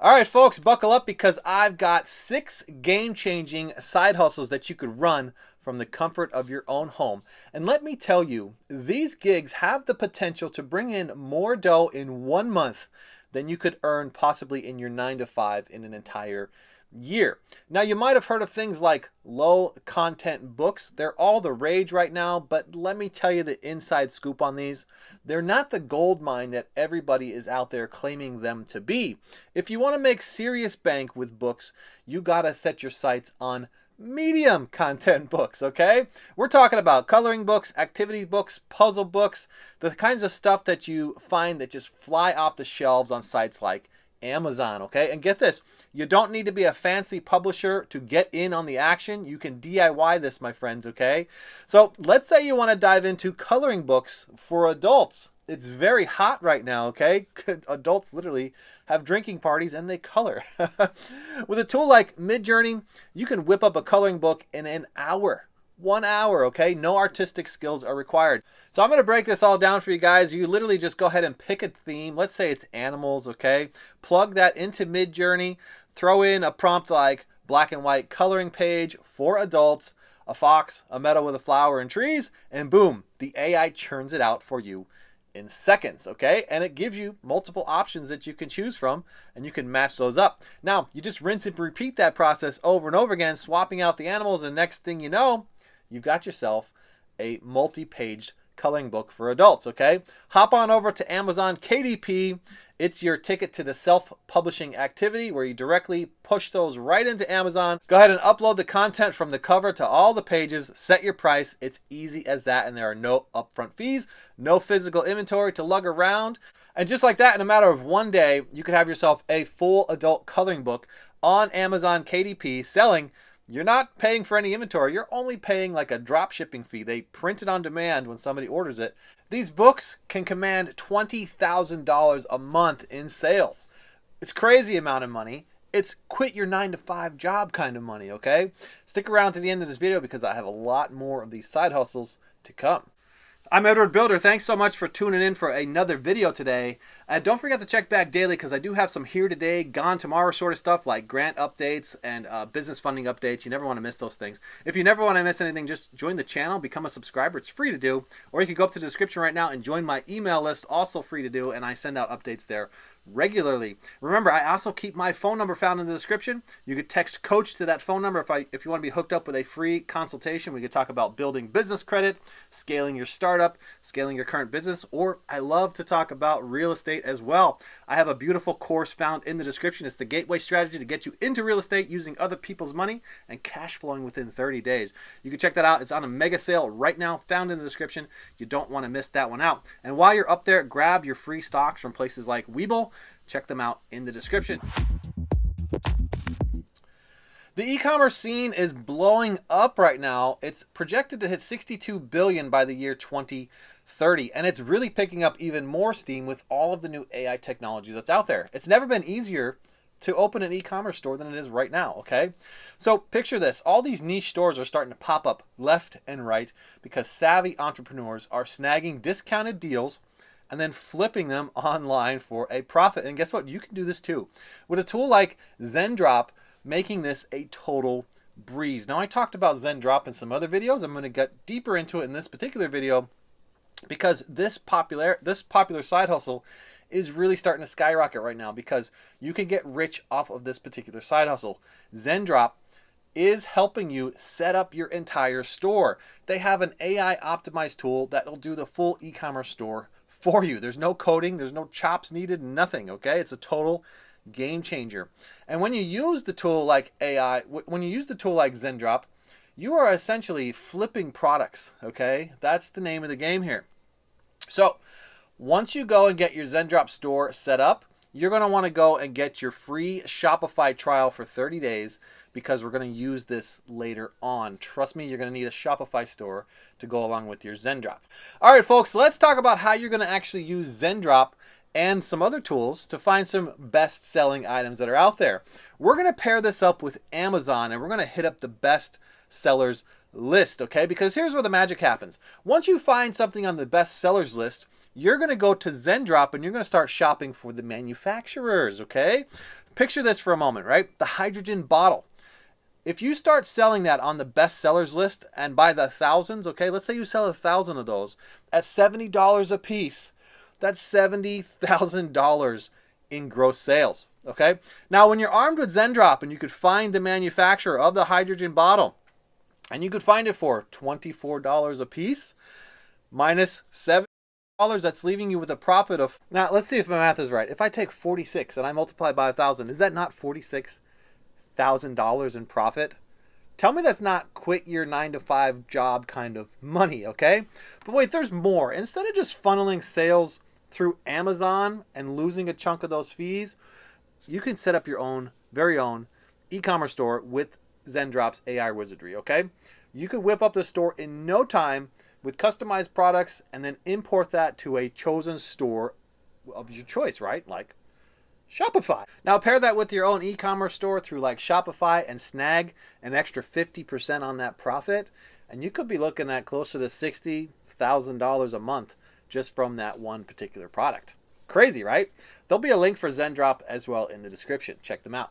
All right, folks, buckle up because I've got 6 game-changing side hustles that you could run from the comfort of your own home. And let me tell you, these gigs have the potential to bring in more dough in 1 month than you could earn possibly in your 9 to 5 in an entire year. Now, you might have heard of things like low content books. They're all the rage right now, but let me tell you the inside scoop on these. They're not the gold mine that everybody is out there claiming them to be. If you want to make serious bank with books, you got to set your sights on medium content books, okay? We're talking about coloring books, activity books, puzzle books, the kinds of stuff that you find that just fly off the shelves on sites like Amazon, okay? And get this, you don't need to be a fancy publisher to get in on the action. You can DIY this, my friends, okay? So let's say you want to dive into coloring books for adults. It's very hot right now, okay? Adults literally have drinking parties and they color. With a tool like Midjourney, you can whip up a coloring book in an hour. 1 hour, okay? No artistic skills are required. So I'm going to break this all down for you guys. You literally just go ahead and pick a theme. Let's say it's animals, okay? Plug that into Midjourney. Throw in a prompt like black and white coloring page for adults, a fox, a meadow with a flower and trees, and boom, the AI churns it out for you in seconds, okay? And it gives you multiple options that you can choose from, and you can match those up. Now, you just rinse and repeat that process over and over again, swapping out the animals, and next thing you know, you've got yourself a multi-paged coloring book for adults, okay? Hop on over to Amazon KDP. It's your ticket to the self-publishing activity where you directly push those right into Amazon. Go ahead and upload the content from the cover to all the pages, set your price. It's easy as that, and there are no upfront fees, no physical inventory to lug around. And just like that, in a matter of 1 day, you could have yourself a full adult coloring book on Amazon KDP selling. You're not paying for any inventory. You're only paying like a drop shipping fee. They print it on demand when somebody orders it. These books can command $20,000 a month in sales. It's crazy amount of money. It's quit your 9 to 5 job kind of money, okay? Stick around to the end of this video because I have a lot more of these side hustles to come. I'm Edward Bilder. Thanks so much for tuning in for another video today. Don't forget to check back daily because I do have some here today, gone tomorrow sort of stuff like grant updates and business funding updates. You never want to miss those things. If you never want to miss anything, just join the channel, become a subscriber. It's free to do. Or you can go up to the description right now and join my email list, also free to do, and I send out updates there regularly. Remember, I also keep my phone number found in the description. You could text coach to that phone number if you want to be hooked up with a free consultation. We could talk about building business credit, scaling your startup, scaling your current business, or I love to talk about real estate as well. I have a beautiful course found in the description. It's the gateway strategy to get you into real estate using other people's money and cash flowing within 30 days. You can check that out. It's on a mega sale right now, found in the description. You don't want to miss that one out. And while you're up there, grab your free stocks from places like Webull. Check them out in the description. The e-commerce scene is blowing up right now. It's projected to hit $62 billion by the year 2030, and it's really picking up even more steam with all of the new AI technology that's out there. It's never been easier to open an e-commerce store than it is right now, okay? So picture this. All these niche stores are starting to pop up left and right because savvy entrepreneurs are snagging discounted deals and then flipping them online for a profit. And guess what? You can do this too. With a tool like ZenDrop, making this a total breeze. Now, I talked about ZenDrop in some other videos. I'm going to get deeper into it in this particular video because this popular side hustle is really starting to skyrocket right now because you can get rich off of this particular side hustle. ZenDrop is helping you set up your entire store. They have an AI optimized tool that will do the full e-commerce store for you. There's no coding, there's no chops needed, nothing, okay? It's a total game changer. And when you use the tool like when you use the tool like ZenDrop, you are essentially flipping products, okay? That's the name of the game here. So once you go and get your ZenDrop store set up, you're going to want to go and get your free Shopify trial for 30 days because we're going to use this later on. Trust me, you're going to need a Shopify store to go along with your ZenDrop. All right, folks, let's talk about how you're going to actually use ZenDrop and some other tools to find some best-selling items that are out there. We're going to pair this up with Amazon, and we're going to hit up the best sellers list, okay? Because here's where the magic happens. Once you find something on the best sellers list, you're going to go to ZenDrop and you're going to start shopping for the manufacturers, okay? Picture this for a moment, right? The hydrogen bottle. If you start selling that on the best sellers list and by the thousands, okay, let's say you sell 1,000 of those at $70 a piece, that's $70,000 in gross sales, okay? Now, when you're armed with ZenDrop and you could find the manufacturer of the hydrogen bottle and you could find it for $24 a piece minus $70, that's leaving you with a profit of, now let's see if my math is right. If I take 46 and I multiply by 1,000, is that not $46,000 in profit? Tell me that's not quit your 9-to-5 job kind of money, okay? But wait, there's more. Instead of just funneling sales through Amazon and losing a chunk of those fees, you can set up your own, very own e-commerce store with ZenDrop's AI wizardry, okay? You could whip up the store in no time with customized products and then import that to a chosen store of your choice, right? Like Shopify. Now pair that with your own e-commerce store through like Shopify and snag an extra 50% on that profit, and you could be looking at closer to $60,000 a month just from that one particular product. Crazy, right? There'll be a link for ZenDrop as well in the description. Check them out.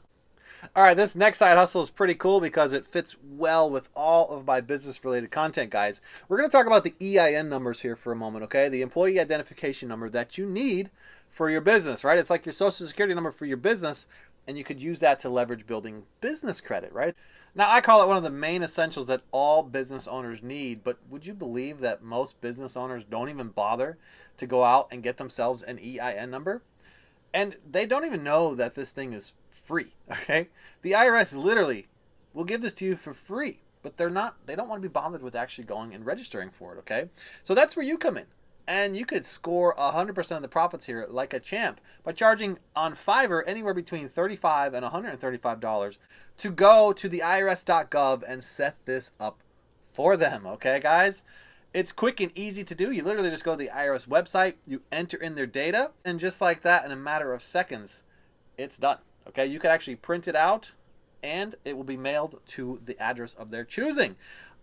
All right, this next side hustle is pretty cool because it fits well with all of my business-related content, guys. We're going to talk about the EIN numbers here for a moment, okay? The employee identification number that you need for your business, right? It's like your social security number for your business, and you could use that to leverage building business credit, right? Now, I call it one of the main essentials that all business owners need, but would you believe that most business owners don't even bother to go out and get themselves an EIN number? And they don't even know that this thing is free, okay? The IRS literally will give this to you for free, but they don't want to be bothered with actually going and registering for it, okay? So that's where you come in. And you could score 100% of the profits here like a champ by charging on Fiverr anywhere between $35 and $135 to go to the IRS.gov and set this up for them, okay, guys? It's quick and easy to do. You literally just go to the IRS website, you enter in their data, and just like that, in a matter of seconds, it's done. Okay, you can actually print it out and it will be mailed to the address of their choosing.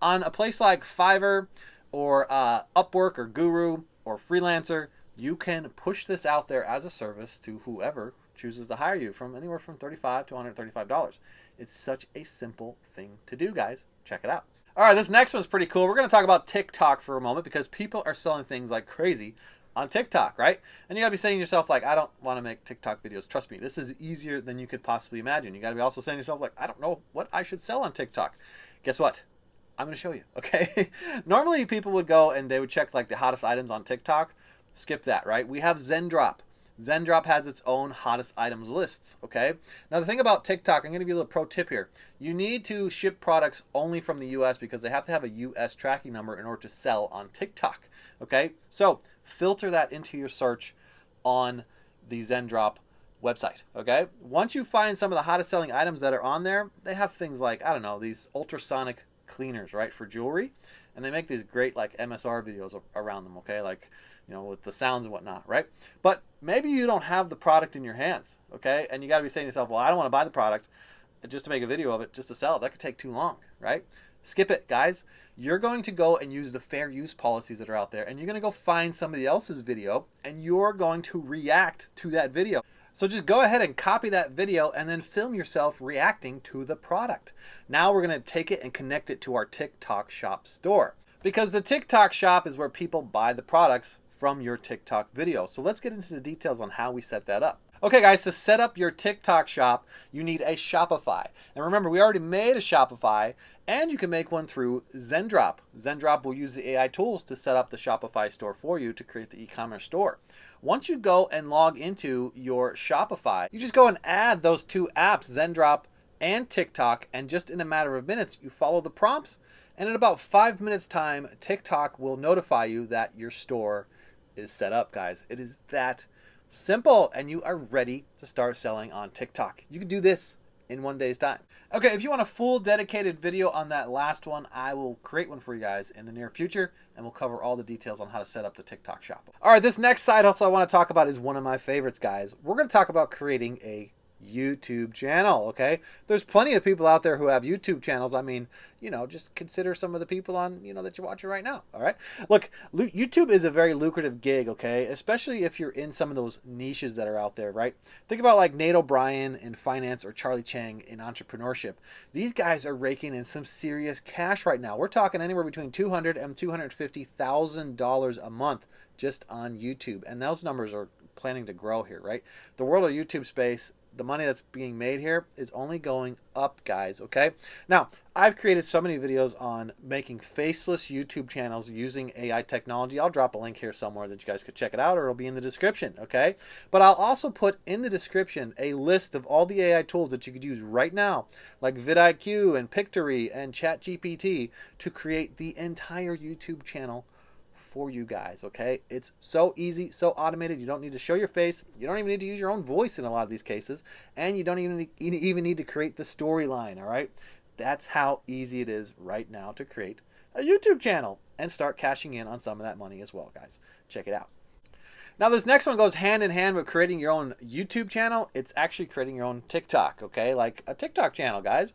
On a place like Fiverr or Upwork or Guru or Freelancer, you can push this out there as a service to whoever chooses to hire you from anywhere from $35 to $135. It's such a simple thing to do, guys. Check it out. All right, this next one's pretty cool. We're going to talk about TikTok for a moment because people are selling things like crazy on TikTok, right? And you gotta be saying to yourself, like, I don't want to make TikTok videos. Trust me, this is easier than you could possibly imagine. You gotta be also saying to yourself, like, I don't know what I should sell on TikTok. Guess what? I'm gonna show you, okay? Normally people would go and they would check like the hottest items on TikTok. Skip that, right? We have ZenDrop. ZenDrop has its own hottest items lists, okay? Now the thing about TikTok, I'm gonna give you a little pro tip here. You need to ship products only from the US because they have to have a US tracking number in order to sell on TikTok, okay? So filter that into your search on the ZenDrop website, okay? Once you find some of the hottest selling items that are on there, they have things like, I don't know, these ultrasonic cleaners, right, for jewelry, and they make these great like MSR videos around them, okay, like, you know, with the sounds and whatnot, right? But maybe you don't have the product in your hands, okay, and you got to be saying to yourself, well, I don't want to buy the product just to make a video of it, just to sell it. That could take too long, right? Skip it, guys. You're going to go and use the fair use policies that are out there, and you're going to go find somebody else's video, and you're going to react to that video. So just go ahead and copy that video and then film yourself reacting to the product. Now we're going to take it and connect it to our TikTok shop store, because the TikTok shop is where people buy the products from your TikTok video. So let's get into the details on how we set that up. Okay guys, to set up your TikTok shop, you need a Shopify. And remember, we already made a Shopify, and you can make one through ZenDrop. ZenDrop will use the AI tools to set up the Shopify store for you to create the e-commerce store. Once you go and log into your Shopify, you just go and add those two apps, ZenDrop and TikTok, and just in a matter of minutes, you follow the prompts, and in about 5 minutes time, TikTok will notify you that your store is set up, guys. It is that simple, and you are ready to start selling on TikTok. You can do this in 1 day's time. Okay, if you want a full dedicated video on that last one, I will create one for you guys in the near future, and we'll cover all the details on how to set up the TikTok shop. All right, this next side hustle I want to talk about is one of my favorites, guys. We're going to talk about creating a YouTube channel, okay? There's plenty of people out there who have YouTube channels. I mean, you know, just consider some of the people on, you know, that you're watching right now, all right? Look, YouTube is a very lucrative gig, okay? Especially if you're in some of those niches that are out there, right? Think about like Nate O'Brien in finance or Charlie Chang in entrepreneurship. These guys are raking in some serious cash right now. We're talking anywhere between $200,000 and $250,000 a month just on YouTube. And those numbers are planning to grow here, right? The world of YouTube space, the money that's being made here is only going up, guys, okay? Now, I've created so many videos on making faceless YouTube channels using AI technology. I'll drop a link here somewhere that you guys could check it out, or it'll be in the description, okay? But I'll also put in the description a list of all the AI tools that you could use right now, like vidIQ and Pictory and ChatGPT, to create the entire YouTube channel for you guys, okay? It's so easy, so automated. You don't need to show your face. You don't even need to use your own voice in a lot of these cases. And you don't even need to create the storyline, all right? That's how easy it is right now to create a YouTube channel and start cashing in on some of that money as well, guys. Check it out. Now, this next one goes hand in hand with creating your own YouTube channel. It's actually creating your own TikTok, okay? Like a TikTok channel, guys.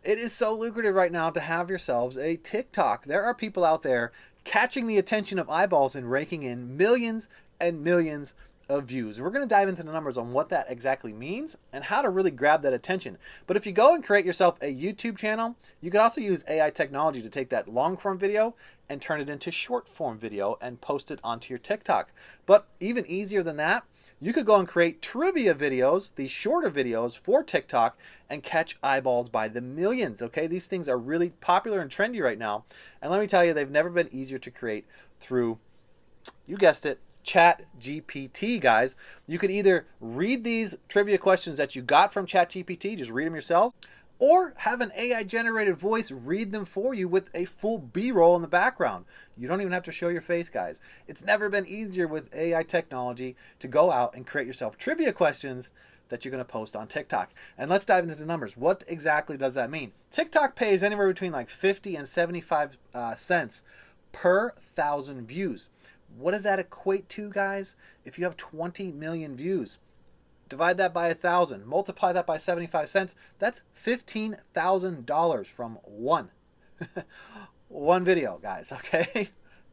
It is so lucrative right now to have yourselves a TikTok. There are people out there catching the attention of eyeballs and raking in millions and millions of views. We're going to dive into the numbers on what that exactly means and how to really grab that attention. But if you go and create yourself a YouTube channel, you can also use AI technology to take that long form video and turn it into short form video and post it onto your TikTok. But even easier than that, you could go and create trivia videos, these shorter videos for TikTok, and catch eyeballs by the millions, okay? These things are really popular and trendy right now. And let me tell you, they've never been easier to create through, you guessed it, ChatGPT, guys. You could either read these trivia questions that you got from ChatGPT, just read them yourself, or have an AI-generated voice read them for you with a full B-roll in the background. You don't even have to show your face, guys. It's never been easier with AI technology to go out and create yourself trivia questions that you're going to post on TikTok. And let's dive into the numbers. What exactly does that mean? TikTok pays anywhere between like 50 and 75 cents per 1,000 views. What does that equate to, guys? If you have 20 million views, divide that by 1,000, multiply that by 75 cents, that's $15,000 from one video, guys, okay?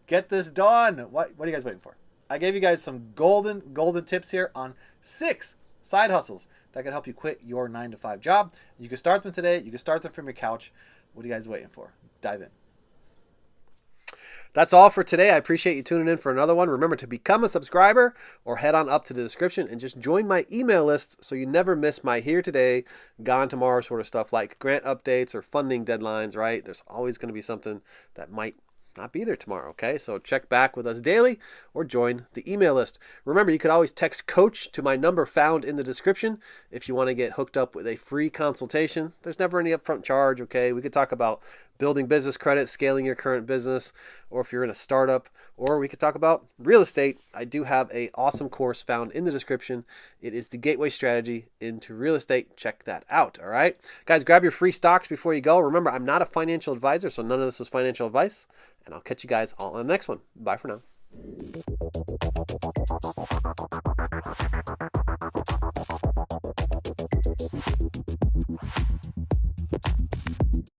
Get this done. What are you guys waiting for? I gave you guys some golden tips here on 6 side hustles that can help you quit your 9-to-5 job. You can start them today. You can start them from your couch. What are you guys waiting for? Dive in. That's all for today. I appreciate you tuning in for another one. Remember to become a subscriber or head on up to the description and just join my email list so you never miss my here today, gone tomorrow sort of stuff like grant updates or funding deadlines, right? There's always going to be something that might not be there tomorrow, okay? So check back with us daily or join the email list. Remember, you could always text coach to my number found in the description if you want to get hooked up with a free consultation. There's never any upfront charge, okay? We could talk about building business credit, scaling your current business, or if you're in a startup, or we could talk about real estate. I do have an awesome course found in the description. It is the gateway strategy into real estate. Check that out, all right? Guys, grab your free stocks before you go. Remember, I'm not a financial advisor, so none of this was financial advice. And I'll catch you guys all on the next one. Bye for now.